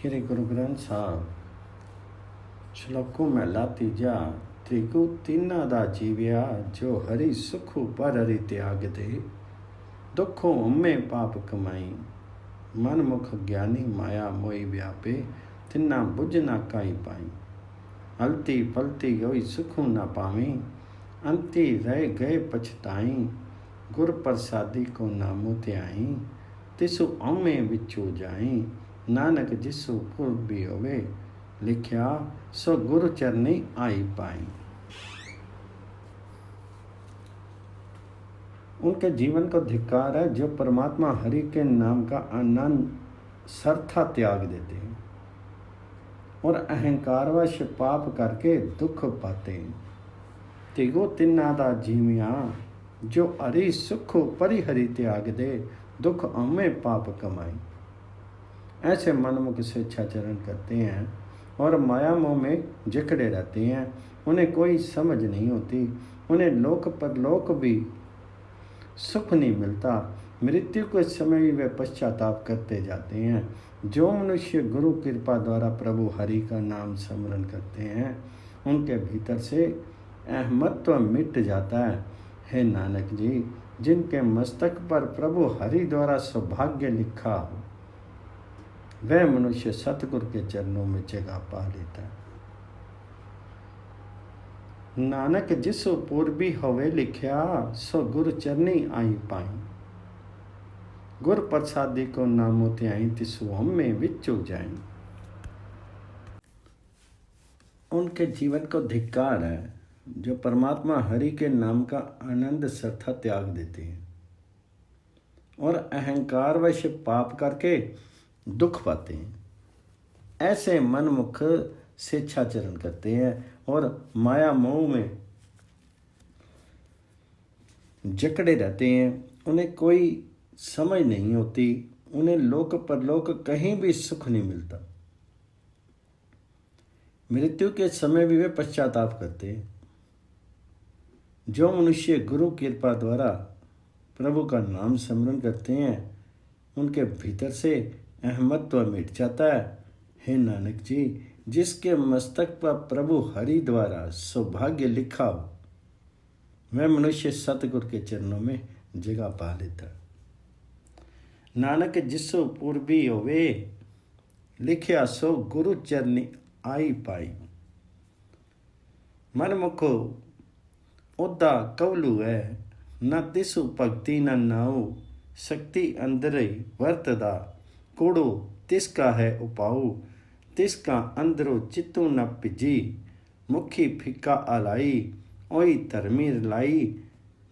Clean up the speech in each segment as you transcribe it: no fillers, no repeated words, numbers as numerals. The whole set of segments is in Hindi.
श्री गुरु ग्रंथ साहब श्लोको महला तीजा त्रिगु तीना दा जीव्या जो हरि सुखु पर हरि त्याग दे दुखो उम्मे पाप कमाई मन मुख ज्ञानी माया मोई व्यापे तिन्ना बुझ ना काई पाई हलती पलती गई सुखु ना पावी अंती रह गए पछताई गुर प्रसादी को नामो त्याई तिसु औमे विचो जाई नानक जिसु पूर्वी होवे लिख्या सो गुरु चरनी आई पाई। उनके जीवन को धिक्कार है जो परमात्मा हरि के नाम का आनंद सरथा त्याग देते हैं और अहंकारवश पाप करके दुख पाते हैं। तिगो तिन्नादा जीविया जो हरि सुख परिहरि त्याग दे दुख अमे पाप कमाई। ऐसे मनमुख स्वेच्छाचरण करते हैं और माया मोह में जकड़े रहते हैं। उन्हें कोई समझ नहीं होती, उन्हें लोक परलोक भी सुख नहीं मिलता। मृत्यु के समय भी वे पश्चाताप करते जाते हैं। जो मनुष्य गुरु कृपा द्वारा प्रभु हरि का नाम स्मरण करते हैं उनके भीतर से अहमत्व मिट जाता है। हे नानक जी, जिनके मस्तक पर प्रभु हरि द्वारा सौभाग्य लिखा हो वह मनुष्य सतगुरु के चरणों में जगह पा लेता है। नानक जिसो पूर्वी होवे लिख्या सो गुरु चरनी आई पाई गुर प्रसादी को नामो त्याई तिसु हम में विचो जाए। उनके जीवन को धिक्कार है जो परमात्मा हरि के नाम का आनंद सरथा त्याग देते हैं और अहंकारवश पाप करके दुख पाते हैं। ऐसे मनमुख स्वेच्छाचरण करते हैं और माया मोह में जकड़े रहते हैं। उन्हें कोई समझ नहीं होती, उन्हें लोक परलोक कहीं भी सुख नहीं मिलता। मृत्यु के समय भी वे पश्चाताप करते हैं। जो मनुष्य गुरु कृपा द्वारा प्रभु का नाम स्मरण करते हैं उनके भीतर से अहमत्व मिट जाता है। हे नानक जी, जिसके मस्तक पर प्रभु हरि द्वारा सौभाग्य लिखा हो वह मनुष्य सतगुरु के चरणों में जगह पा लेता है। नानक जिसो पूर्वी होवे लिख्या सो गुरु चरनी आई पाई। मन मुखो ओदा कवलू है न तिसु भक्ति न नाऊ शक्ति अंदर वर्तदा कोड़ो तिसका है उपाऊ तिसका अंदरो चित्तू न पिजी मुखी फिक्का आलाई ओई धर्मी लाई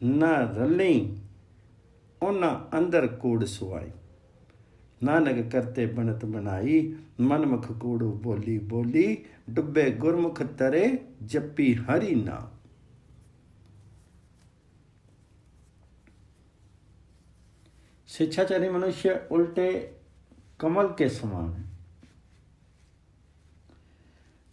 न रली ओना अंदर कोड़ सुआई। नानक करते बनत बनाई मनमुख कोड़ो बोली बोली डुबे गुरमुख तरे जपी हरि नाम। स्वेच्छाचारी मनुष्य उल्टे कमल के समान है,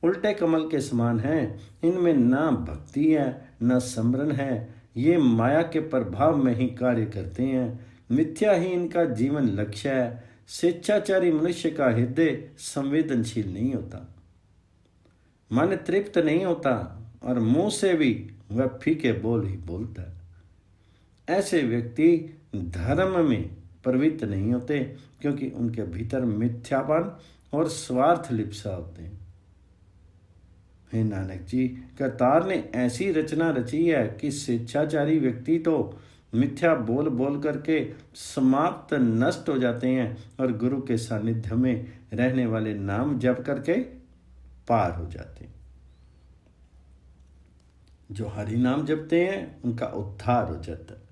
उल्टे कमल के समान है। इनमें ना भक्ति है न स्मरण है। ये माया के प्रभाव में ही कार्य करते हैं। मिथ्या ही इनका जीवन लक्ष्य है। स्वेच्छाचारी मनुष्य का हृदय संवेदनशील नहीं होता, मन तृप्त नहीं होता और मुंह से भी वह फीके बोल ही बोलता है। ऐसे व्यक्ति धर्म में प्रवृत्त नहीं होते क्योंकि उनके भीतर मिथ्यापन और स्वार्थ लिप्सा होते हैं। हे नानक जी, करतार ने ऐसी रचना रची है कि स्वेच्छाचारी व्यक्ति तो मिथ्या बोल बोल करके समाप्त नष्ट हो जाते हैं और गुरु के सानिध्य में रहने वाले नाम जप करके पार हो जाते हैं। जो हरि नाम जपते हैं उनका उद्धार हो जाता है।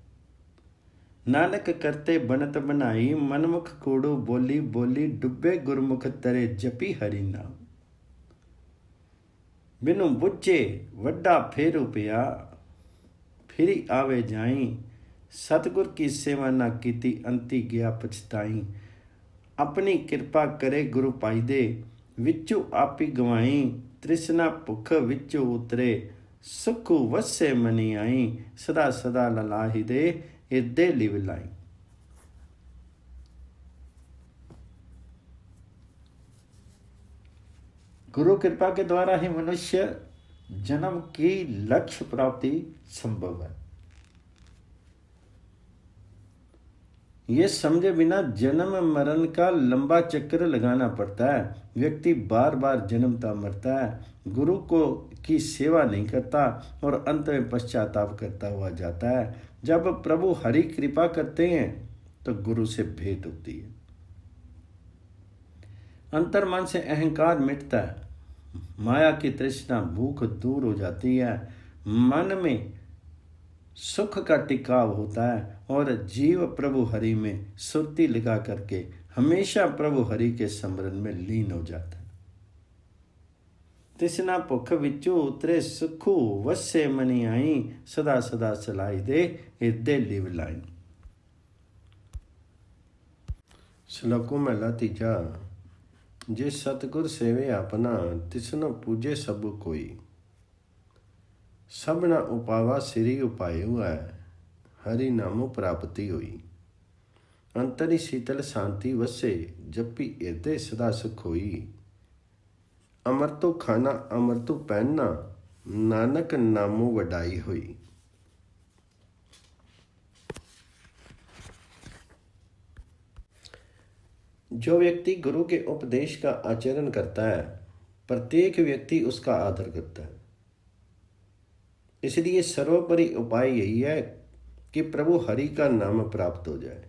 नानक करते बनत बनाई मनमुख कोड़ो बोली बोली डुबे गुरमुख तरे जपी हरि नाम। बिनु बुझे वड्डा फेरू पिया फिरी आवे जाई सतगुर की सेवा ना कीती अंती गया पछताई। अपनी कृपा करे गुरु पाई दे विचु आपी गवाई तृष्णा भुख विचु उतरे सुख वसे मनी आई सदा सदा ललाही दे हृदय लिव लाई। गुरु कृपा के द्वारा ही मनुष्य जन्म की लक्ष्य प्राप्ति संभव है। ये समझे बिना जन्म मरण का लंबा चक्कर लगाना पड़ता है। व्यक्ति बार बार जन्मता मरता है, गुरु को की सेवा नहीं करता और अंत में पश्चाताप करता हुआ जाता है। जब प्रभु हरि कृपा करते हैं तो गुरु से भेंट होती है। अंतर मन से अहंकार मिटता है, माया की तृष्णा भूख दूर हो जाती है, मन में सुख का टिकाव होता है और जीव प्रभु हरि में सुरती लगा करके हमेशा प्रभु हरि के स्मरण में लीन हो जाता है। तृष्णा भुख विचो उतरे सुखू वसे मनी आई, सदा सदा चलाई दे हृदय लिव लाई। श्लोकों में तीजा, जे सतगुर सेवे अपना, तिसनो पूजे सब कोई। सब न उपावा सिरी उपाय हुआ है, हरि नामो प्राप्ति हुई। अंतरी शीतल शांति वसे, जपी हृदय सदा सुख होई। अमृतो खाना अमृतो पहनना, नानक नामो वडाई हुई। जो व्यक्ति गुरु के उपदेश का आचरण करता है, प्रत्येक व्यक्ति उसका आदर करता है। इसलिए सर्वोपरि उपाय यही है कि प्रभु हरि का नाम प्राप्त हो जाए।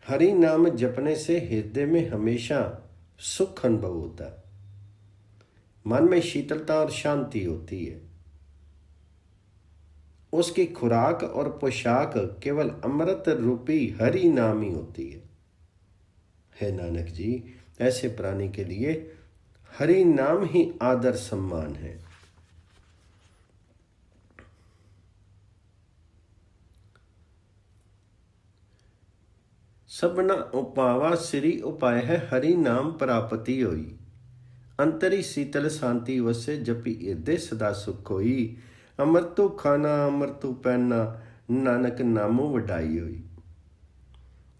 हरि नाम जपने से हृदय में हमेशा सुख अनुभव होता है, मन में शीतलता और शांति होती है। उसकी खुराक और पोशाक केवल अमृत रूपी हरि नाम ही होती है। हे नानक जी, ऐसे प्राणी के लिए हरि नाम ही आदर सम्मान है। सबना उपावा श्री उपाय है, हरि नाम प्राप्ति होई। अंतरी शीतल शांति वसे, जपी हृदय सदा सुख होई। अमृतो खाना अमृतो पहनना, नानक नामो वडाई होई।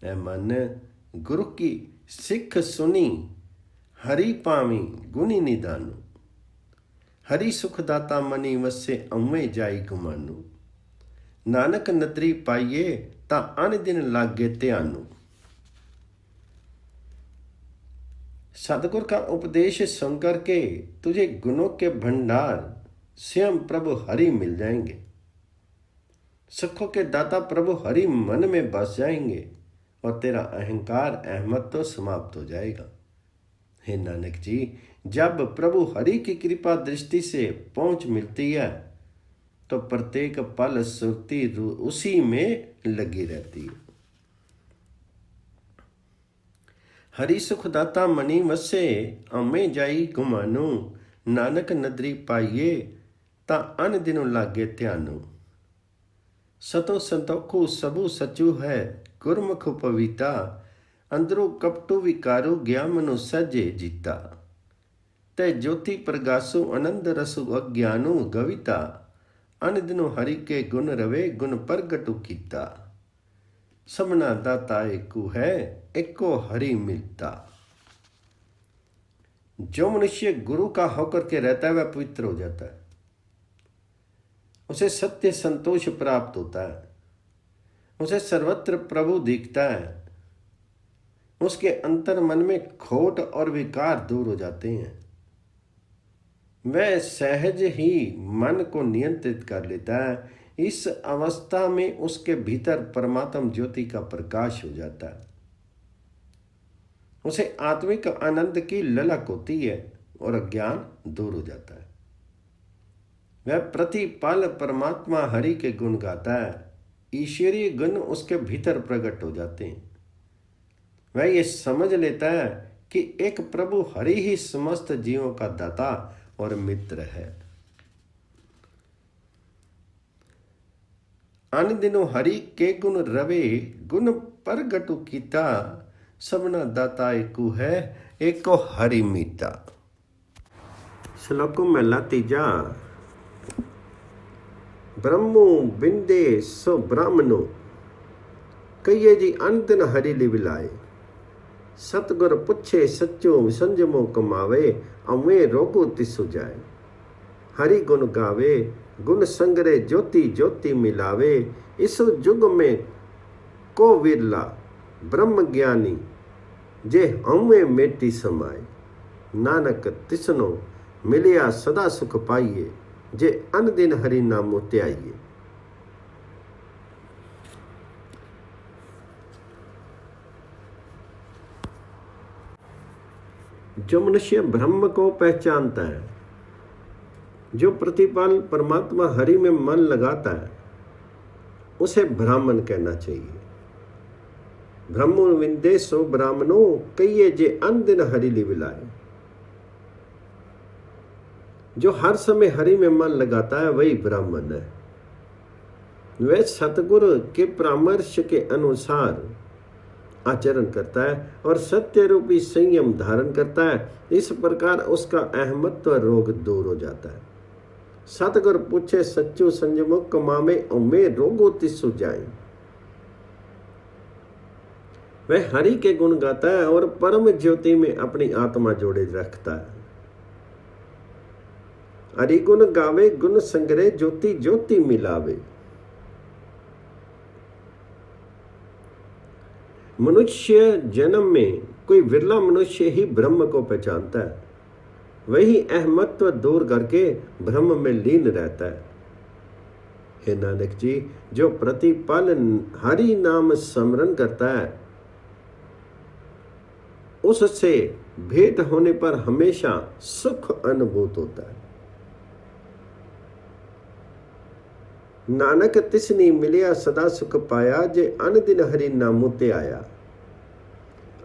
ऐ मन, गुरु की सिख सुनी, हरि पावी गुणी निदानु। हरि सुखदाता मनी वसे, अम्वे जाई गुमानु। नानक नदरी पाइए, ता अन दिन लागे ध्यानु। सतगुर का उपदेश सुनकर के तुझे गुणों के भंडार स्वयं प्रभु हरि मिल जाएंगे। सुखों के दाता प्रभु हरि मन में बस जाएंगे और तेरा अहंकार अहमद तो समाप्त हो जाएगा। हे नानक जी, जब प्रभु हरि की कृपा दृष्टि से पहुंच मिलती है तो प्रत्येक पल सुरती उसी में लगी रहती है। हरि सुखदाता मनी वसे, अमे जाई गुमानो। नानक नदरी पाइए, ता अन दिनों लागे ध्यानो। सतो संतोखु सबू सचू है, गुरमुख पविता। अंदरो कपटो विकारो, गया मनु सजे जीता। तै ज्योति प्रगासो, आनंद रसु अज्ञानो गविता। अन दिनो हरि के गुण रवे, गुण प्रगटु कीता। सबना दाता एको है, एको हरि मिलता। जो मनुष्य गुरु का होकर के रहता है वह पवित्र हो जाता है, उसे सत्य संतोष प्राप्त होता है, उसे सर्वत्र प्रभु दिखता है। उसके अंतर मन में खोट और विकार दूर हो जाते हैं। वह सहज ही मन को नियंत्रित कर लेता है। इस अवस्था में उसके भीतर परमात्म ज्योति का प्रकाश हो जाता है। उसे आत्मिक आनंद की ललक होती है और अज्ञान दूर हो जाता है। वह प्रतिपल परमात्मा हरि के गुण गाता है। ईश्वरीय गुण उसके भीतर प्रकट हो जाते हैं। वह ये समझ लेता है कि एक प्रभु हरि ही समस्त जीवों का दाता और मित्र है। अन दिनों हरि के गुण रवे, गुण प्रगटु कीता। सबना दाता एको है, एको हरि मीता। श्लोक महला तीजा। ब्रह्मो बिंदे सो ब्राह्मणो, कहिए जी अन दिन हरि लिव लाए। सतगुर पुछे सच्चो संजमो कमावे, अवे रोगो तिसु जाए। हरि गुण गावे, गुण संगरे ज्योति ज्योति मिलावे। इस जुग में को विरला ब्रह्म ज्ञानी, जे अवे मेटी समाए। नानक तिसनो मिलिया सदा सुख पाइए, जे अन दिन हरि नामो त्याइए। जो मनुष्य ब्रह्म को पहचानता है, जो प्रतिपल परमात्मा हरि में मन लगाता है, उसे ब्राह्मण कहना चाहिए। ब्रह्मो विंदेशो ब्राह्मणो, कहिए जे अन दिन हरि लिविलाए। जो हर समय हरि में मन लगाता है वही ब्राह्मण है। वह सतगुरु के परामर्श के अनुसार आचरण करता है और सत्य रूपी संयम धारण करता है। इस प्रकार उसका अहमत्व रोग दूर हो जाता है। सतगुर पूछे सच्चो संयमो कमामे, उमे रोगो तिसु जाए। वह हरि के गुण गाता है और परम ज्योति में अपनी आत्मा जोड़े रखता है। हरि गुण गावे, गुण संग्रह ज्योति ज्योति मिलावे। मनुष्य जन्म में कोई विरला मनुष्य ही ब्रह्म को पहचानता है। वही अहमत्व दूर करके ब्रह्म में लीन रहता है। हे नानक जी, जो प्रतिपल हरि नाम स्मरण करता है, उससे भेंट होने पर हमेशा सुख अनुभूत होता है। नानक तिसनी मिलिया सदा सुख पाया, जे अन दिन हरि नामो ते आया।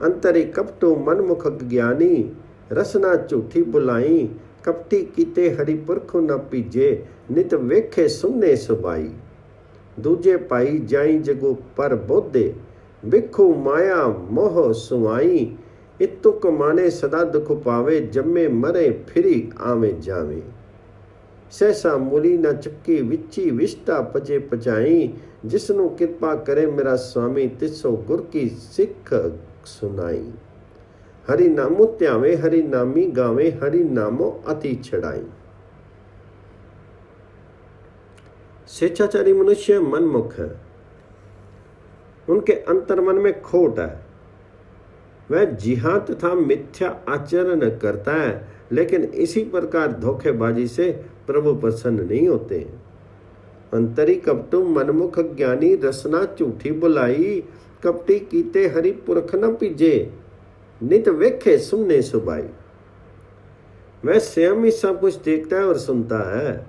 अंतरे कपटो मनमुख ज्ञानी, रसना झूठी बुलाई। कपटी कीते हरि पुरखो न पीजे, नित वेखे सुनने सुबाई। दूजे पाई जाई जगो पर बोधे, बिखो माया मोह सुवाई। इत्तो कमाने सदा दुख पावे, जम्मे मरे फिरी आवे जावे। सहसा मूली न चुकी विची विष्टा पचे पचाई। जिसनु कृपा करे मेरा स्वामी, तिसो गुर की सिख सुनाई। हरि नामो त्यावे, हरि नामी गावे, हरि नामो अति छड़ाई। स्वेच्छाचारी मनुष्य मनमुख है, उनके अंतर्मन में खोट है। वह जिहाद तथा मिथ्या आचरण करता है, लेकिन इसी प्रकार धोखेबाजी से प्रभु प्रसन्न नहीं होते। अंतरी कपटू मनमुख ज्ञानी, रसना झूठी बुलाई। कपटी कीते हरि पुरख न पीजे, नित वेखे सुनने सुबाई। वह स्वयं ही सब कुछ देखता है और सुनता है।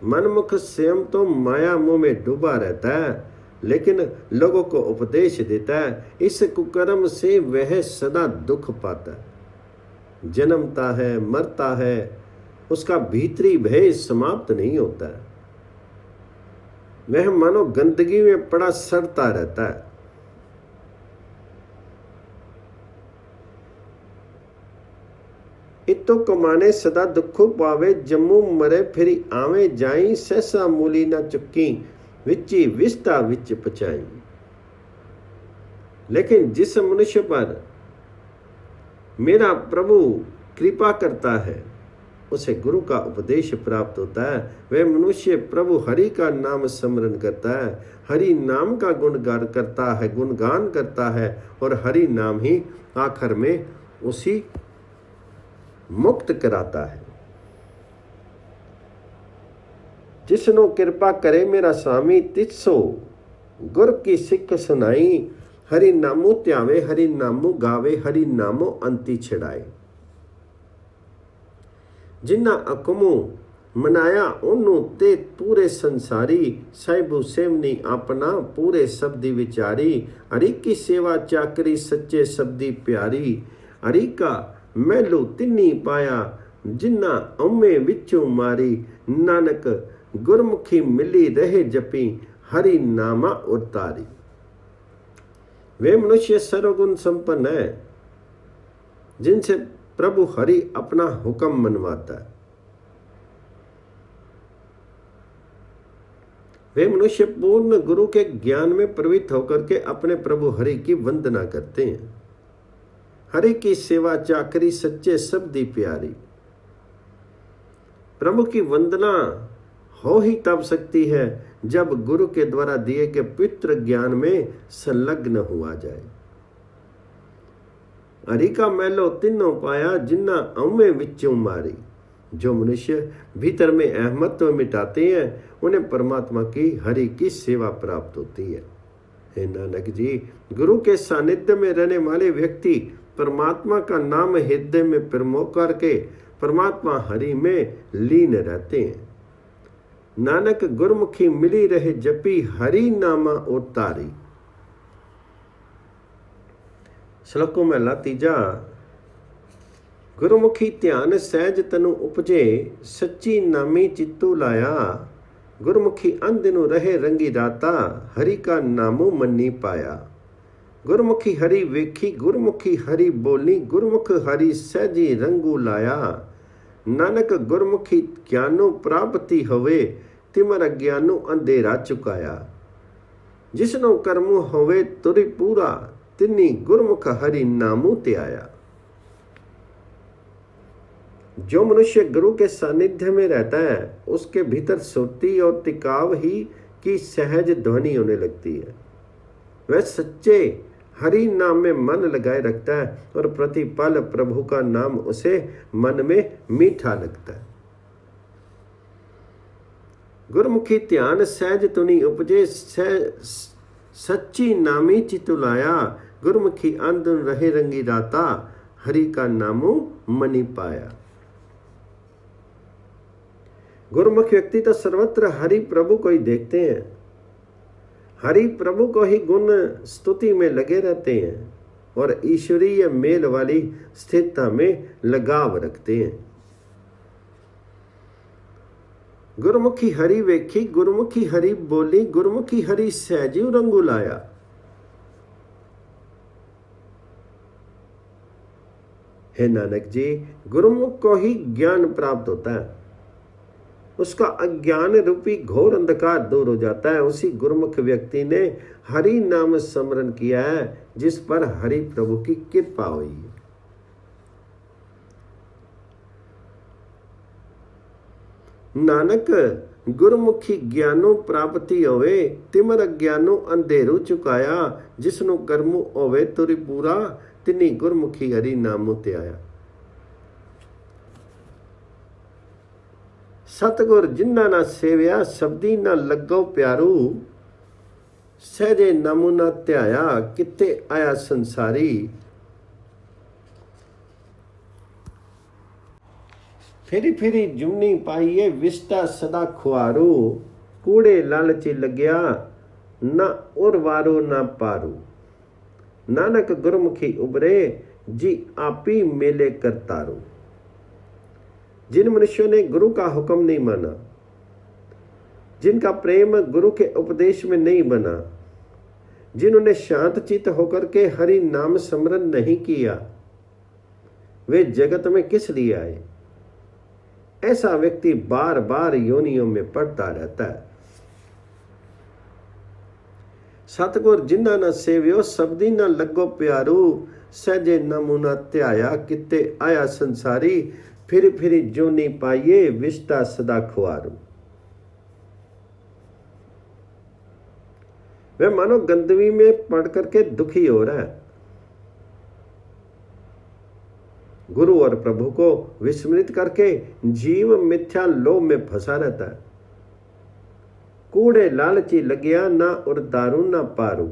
मनमुख स्वयं तो माया मोह में डूबा रहता है, लेकिन लोगों को उपदेश देता है। इस कुकर्म से वह सदा दुख पाता है, जन्मता है, मरता है। उसका भीतरी भय समाप्त नहीं होता है। वह मानो गंदगी में पड़ा सड़ता रहता है। इतो कमाने सदा दुखो पावे, जम्मू मरे फिरी आवे जाई। सहसा मूली न चुकी, विची विष्टा विच पचाई। लेकिन जिस मनुष्य पर मेरा प्रभु कृपा करता है, उसे गुरु का उपदेश प्राप्त होता है। वह मनुष्य प्रभु हरि का नाम स्मरण करता है, हरि नाम का गुणगान करता है और हरि नाम ही आखिर में उसी मुक्त कराता है। जिसनो कृपा करे मेरा स्वामी, तिसो गुर की सिख सुनाई। हरि नामो त्यावे, हरि नामो गावे, हरि नामो अंति छिड़ाए। जिन्ना अकमो मनाया ओनू ते पूरे संसारी। साहिबू सेवनी अपना पूरे शब्दी विचारी। हरि की सेवा चाकरी सच्चे शब्दी प्यारी। हरि का मैलू तिन्नी पाया, जिन्ना अम्मे विचों मारी। नानक गुरमुखी मिली रहे जपी, हरि नामा उतारी। वे मनुष्य सर्वगुण संपन्न है, जिनसे प्रभु हरि अपना हुक्म मनवाता है। वे मनुष्य पूर्ण गुरु के ज्ञान में प्रवृत्त होकर के अपने प्रभु हरि की वंदना करते हैं। हरि की सेवा चाकरी सच्चे शब्दी प्यारी। प्रभु की वंदना हो ही तब सकती है जब गुरु के द्वारा दिए गए पवित्र ज्ञान में संलग्न हुआ जाए। हरि का मैलो तिन्नों पाया जिन्ना अम्मे विचों मारी। जो मनुष्य भीतर में अहमत्व मिटाते हैं उन्हें परमात्मा की हरि की सेवा प्राप्त होती है। हे नानक जी, गुरु के सानिध्य में रहने वाले व्यक्ति परमात्मा का नाम हृदय में प्रमोद करके परमात्मा हरि में लीन रहते हैं। नानक गुरमुखी मिली रहे जपी हरि नामा उतारी। श्लोकों में ला तीजा। गुरमुखी ध्यान सहज तनु उपजे सच्ची नामी चित्तू लाया। गुरमुखी अंदिनु रहे रंगी राता हरि का नामो मन्नी पाया। गुरमुखी हरि वेखी गुरमुखी हरि बोली गुरमुख हरि सहजी रंगू लाया। नानक गुरमुखी ज्ञानो प्राप्ति होवे तिमर अज्ञानो अंधेरा चुकाया। जिसनो कर्मो होवे तुरि पूरा तिन्नी गुरमुख हरि नामो ते आया। जो मनुष्य गुरु के सानिध्य में रहता है उसके भीतर सुरती और टिकाव ही की सहज ध्वनि होने लगती है। वह सच्चे हरि नाम में मन लगाए रखता है और प्रतिपल प्रभु का नाम उसे मन में मीठा लगता है। गुरमुखी ध्यान सहज तुनि उपजे सच्ची नामी चितुलाया। गुरमुखी अंधुन रहे रंगी राता हरि का नामो मनी पाया। गुरुमुख व्यक्ति तो सर्वत्र हरि प्रभु को ही देखते हैं, हरि प्रभु को ही गुण स्तुति में लगे रहते हैं और ईश्वरीय मेल वाली स्थिरता में लगाव रखते हैं। गुरमुखी हरि वेखी गुरमुखी हरि बोली गुरमुखी हरि सहजीव रंगू लाया। हे नानक जी, गुरुमुख को ही ज्ञान प्राप्त होता है, उसका अज्ञान रूपी घोर अंधकार दूर हो जाता है। उसी गुरुमुख व्यक्ति ने हरि नाम स्मरण किया है जिस पर हरि प्रभु की कृपा हुई है। नानक गुरुमुखी ज्ञानो प्राप्ति होवे तिमर अज्ञानो अंधेरू चुकाया। जिसनु कर्मु होवे तुरि पूरा तिनी गुरमुखी हरि नामो ते आया। सतगुर जिन्ना ना सेव्या शब्दी ना लगो प्यारू। सहजे नमूना त्याया किते आया संसारी। फिरी फिरी जुमनी पाइए विष्टा सदा खुआरू। कूड़े लालची लग्या ना उर्वारो ना पारू। नानक गुरमुखी उबरे जी आपी मेले करतारू। जिन मनुष्यों ने गुरु का हुक्म नहीं माना, जिनका प्रेम गुरु के उपदेश में नहीं बना, जिन्होंने शांत चित्त होकर के हरि नाम स्मरण नहीं किया, वे जगत में किस लिए आए? ऐसा व्यक्ति बार बार योनियों में पड़ता रहता है। सतगुर जिन्ना न सेव्यो शब्दी न लगो प्यारू। सहजे नमूना त्याया किते आया संसारी। फिर फिर जोनी पाइये विष्टा सदा खुआरू। वह मानो गंदगी में पड़ करके दुखी हो रहा है, गुरु और प्रभु को विस्मृत करके जीव मिथ्या लोभ में फंसा रहता है। कूड़े लालची लगिया ना और दारू ना पारू।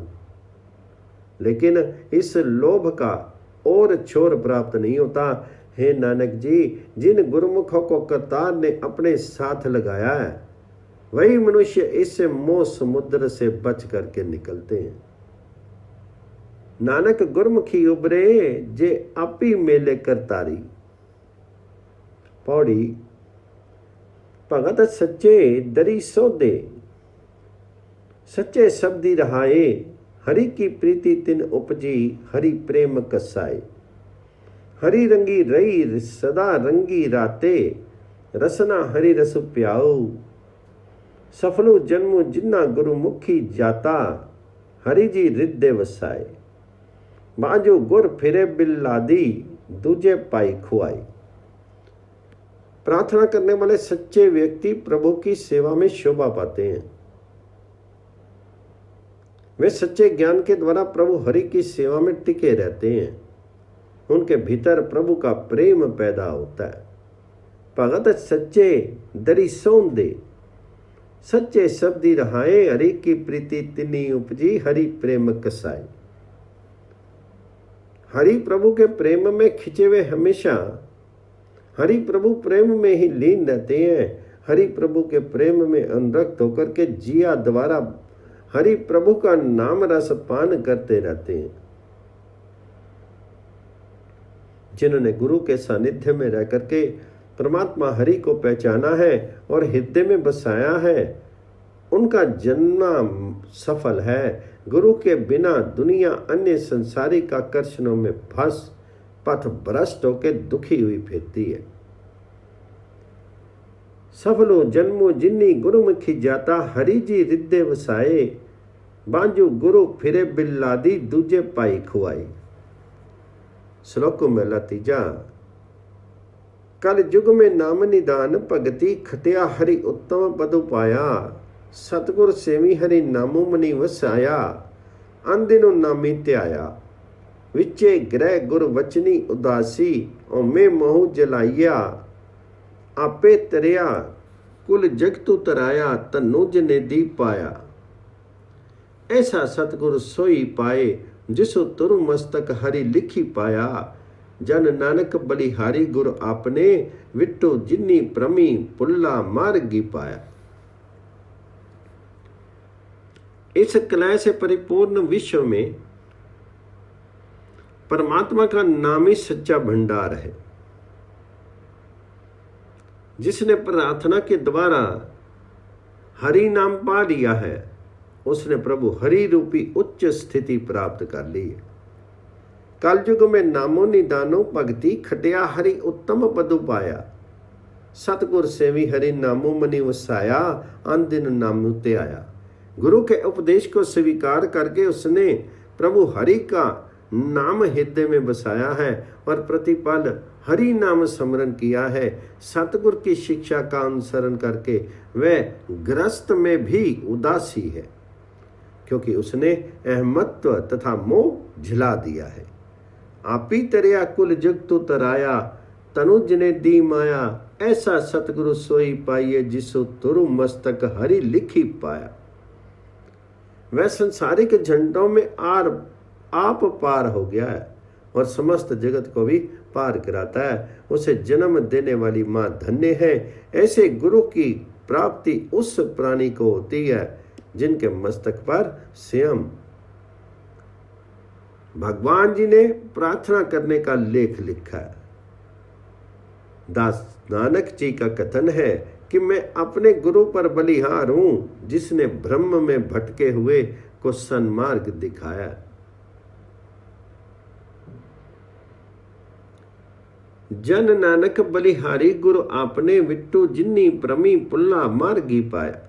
लेकिन इस लोभ का और छोर प्राप्त नहीं होता। हे नानक जी, जिन गुरुमुखों को करतार ने अपने साथ लगाया है वही मनुष्य इस मोह समुद्र से बच करके निकलते हैं। नानक गुरमुखी उबरे जे आपी मेले करतारी। पौड़ी भगत सच्चे दरी सौदे। सच्चे शब्दी रहाए हरि की प्रीति तिन उपजी हरि प्रेम कसाए। हरि रंगी रई सदा रंगी राते रसना हरि रस प्याओ। सफलु जन्मु जिन्ना गुरुमुखी जाता हरि जी हृदय वसाए। बाजू गुर फिरे बिल्लादी दूजे पाई खुआई। प्रार्थना करने वाले सच्चे व्यक्ति प्रभु की सेवा में शोभा पाते हैं। वे सच्चे ज्ञान के द्वारा प्रभु हरि की सेवा में टिके रहते हैं। उनके भीतर प्रभु का प्रेम पैदा होता है। भगत सच्चे दरी सौंदे, सच्चे शब्दी रहाए, हरि की प्रीति तिन्नी उपजी, हरि प्रेम कसाई। हरि प्रभु के प्रेम में खिंचे हुए हमेशा हरि प्रभु प्रेम में ही लीन रहते हैं। हरि प्रभु के प्रेम में अनुरक्त होकर के जिया द्वारा हरि प्रभु का नाम रस पान करते रहते हैं। जिन्होंने गुरु के सानिध्य में रह करके परमात्मा हरि को पहचाना है और हृदय में बसाया है, उनका जन्म सफल है। गुरु के बिना दुनिया अन्य संसारिक आकर्षणों में फंस पथ भ्रष्ट होकर दुखी हुई फिरती है। सफलो जन्मो जिन्नी गुरुमुखी जाता, हरि जी हृदय वसाए, बांजू गुरु फिरे बिल्लादी दूजे पाई खुआई। श्लोक मेला तीजा। कल युग में नाम निदान, भगति खटिया हरि उत्तम पदु पाया, सतगुर सेवी हरि नामो मनि वसाया, अंदिनो नामी त्याया, विचे ग्रह गुर वचनी उदासी, ओमे मोह जलाइया, आपे तरिया कुल जगतु तराया, तनुज ने दी पाया। ऐसा सतगुरु सोई पाए, जिसो तुरु मस्तक हरि लिखी पाया, जन नानक बलिहारी गुरु आपने, विट्टो जिन्नी प्रमी पुल्ला मार्गी पाया। इस कलह से परिपूर्ण विश्व में परमात्मा का नाम ही सच्चा भंडार है। जिसने प्रार्थना के द्वारा हरि नाम पा लिया है, उसने प्रभु हरि रूपी उच्च स्थिति प्राप्त कर ली है। कलयुग में नामो निदानो, भक्ति खटिया हरि उत्तम पदु पाया, सतगुर सेवी हरि नामो मनि वसाया, अंदिन नामु ते आया। गुरु के उपदेश को स्वीकार करके उसने प्रभु हरि का नाम हृदय में बसाया है और प्रतिपल हरि नाम स्मरण किया है। सतगुरु की शिक्षा का अनुसरण करके वह ग्रस्त में भी उदासी है, क्योंकि उसने अहमत्व तथा मोह झिला दिया है। आपी तरिया कुल जगतु तराया, तनुज ने दी माया, ऐसा सतगुरु सोई पाइए, जिसो तुरु मस्तक हरि लिखी पाया। वह संसारिक झंडों में आप पार हो गया है और समस्त जगत को भी पार कराता है। उसे जन्म देने वाली माँ धन्य है। ऐसे गुरु की प्राप्ति उस प्राणी को होती है जिनके मस्तक पर स्वयं भगवान जी ने प्रार्थना करने का लेख लिखा है। दास नानक जी का कथन है कि मैं अपने गुरु पर बलिहार हूं, जिसने ब्रह्म में भटके हुए को सन्मार्ग दिखाया। जन नानक बलिहारी गुरु आपने, विट्टू जिन्नी प्रमी पुल्ला मार्गी पाया।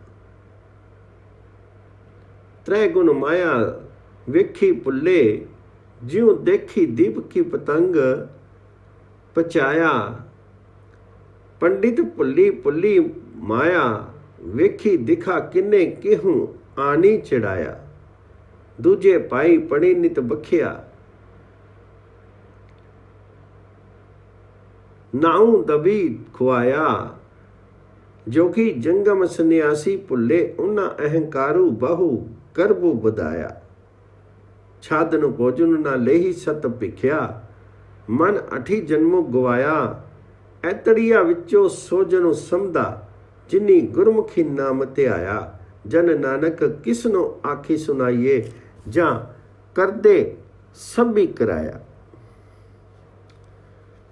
त्रै गुण माया वेखी पुल्ले, ज्यों देखी दीप की पतंग पचाया। पंडित पुल्ली पुल्ली माया, वेखी दिखा किन्ने केहूं आनी चढ़ाया। दूजे पाई पड़ी नित बखिया, नाऊ दबी खुआया। जोगी जंगम सन्यासी पुल्ले, उन्ना अहंकारू बहु करबू बदाया। छादन भोजन ना लेही सत भिख्या, मन अठी जन्मों गवाया। ऐतड़िया विचो सोजनो समदा, जिन्नी गुरमुखी नाम ते आया। जन नानक किसनो आखी सुनाइए, जा कर दे सभी कराया।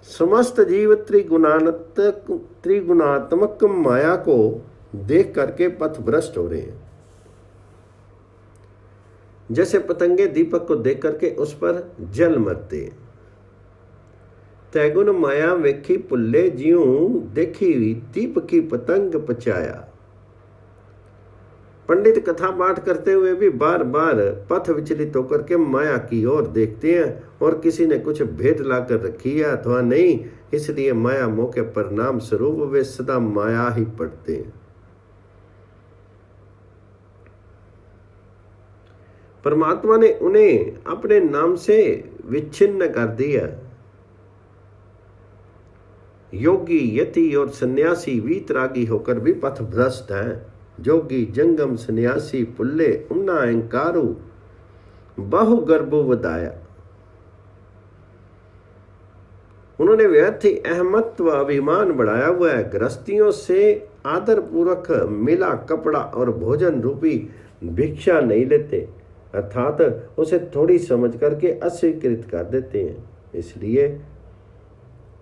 समस्त जीव त्रिगुणात्मक माया को देख करके पथ भ्रष्ट हो रहे हैं। जैसे पतंगे दीपक को देख करके उस पर जल मरते हैं। तैगुन माया वेखी पुल्ले, ज्यों देखी हुई दीप की पतंग पचाया। पंडित कथा पाठ करते हुए भी बार बार पथ विचलित होकर के माया की ओर देखते हैं और किसी ने कुछ भेंट लाकर रखी है अथवा नहीं, इसलिए माया मोह के परिणाम स्वरूप वे सदा माया ही पढ़ते हैं। परमात्मा ने उन्हें अपने नाम से विच्छिन्न कर दिया। योगी, यति और सन्यासी वीतरागी होकर भी पथ भ्रष्ट हैं। जोगी, जंगम, सन्यासी, पुल्ले, उन्ना अहंकारु, बहु गर्भो वदाया। उन्होंने व्यर्थ ही अहमत्व अभिमान बढ़ाया हुआ है। गृहस्थियों से आदर पूर्वक मिला कपड़ा और भोजन रूपी भिक्षा नहीं लेते, अर्थात उसे थोड़ी समझ करके अस्वीकृत कर देते हैं। इसलिए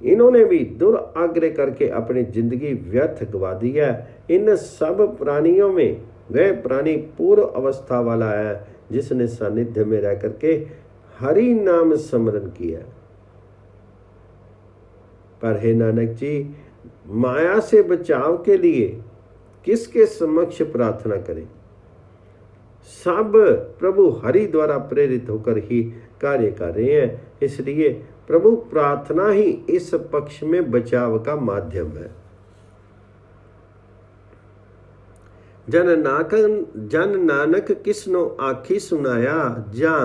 इन्होंने भी दुराग्रह करके अपनी जिंदगी व्यर्थ गवा दी है। इन सब प्राणियों में वह प्राणी पूर्व अवस्था वाला है जिसने सानिध्य में रह करके हरि नाम स्मरण किया। पर हे नानक जी, माया से बचाव के लिए किसके समक्ष प्रार्थना करें? सब प्रभु हरि द्वारा प्रेरित होकर ही कार्य कर रहे हैं। इसलिए प्रभु प्रार्थना ही इस पक्ष में बचाव का माध्यम है। जन नानक किसनो आखी सुनाया, जा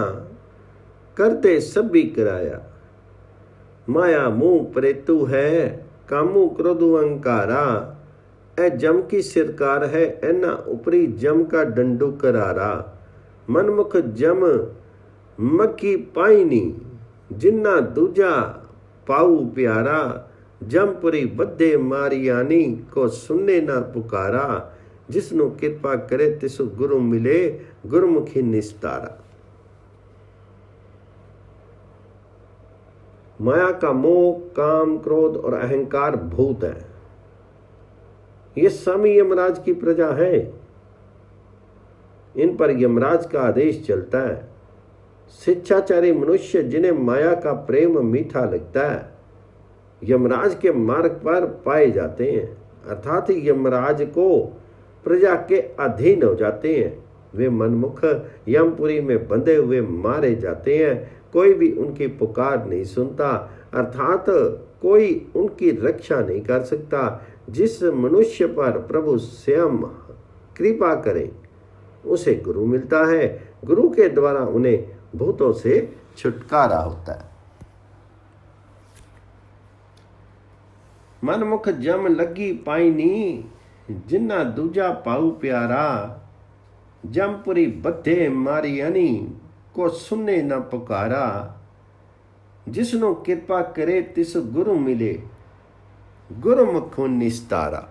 करते सभी कराया। माया मुंह प्रेतु है, कामू क्रोधु अहंकारा। ए जम की सिरकार है, एना ऊपरी जम का डंडू करारा। मनमुख जम मक्की पाईनी, जिन्ना दूजा पाऊ प्यारा। जमपुरी बद्धे मारियानी, को सुनने ना पुकारा। जिसनु कृपा करे तिसु गुरु मिले, गुरुमुखी निस्तारा। माया का मोह, काम, क्रोध और अहंकार भूत है। ये सब यमराज की प्रजा है। इन पर यमराज का आदेश चलता है। शिक्षाचारी मनुष्य जिन्हें माया का प्रेम मीठा लगता है, यमराज के मार्ग पर पाए जाते हैं, अर्थात यमराज को प्रजा के अधीन हो जाते हैं। वे मनमुख यमपुरी में बंधे हुए मारे जाते हैं। कोई भी उनकी पुकार नहीं सुनता, अर्थात कोई उनकी रक्षा नहीं कर सकता। जिस मनुष्य पर प्रभु स्वयं कृपा करें उसे गुरु मिलता है। गुरु के द्वारा उन्हें भूतों से छुटकारा होता है। मनमुख जम लगी पाईनी, जिन्ना दूजा पाऊ प्यारा। जमपुरी बद्धे मारियानी, को सुनने न पुकारा। जिसनो कृपा करे तिस गुरु मिले, गुरुमुख निस्तारा।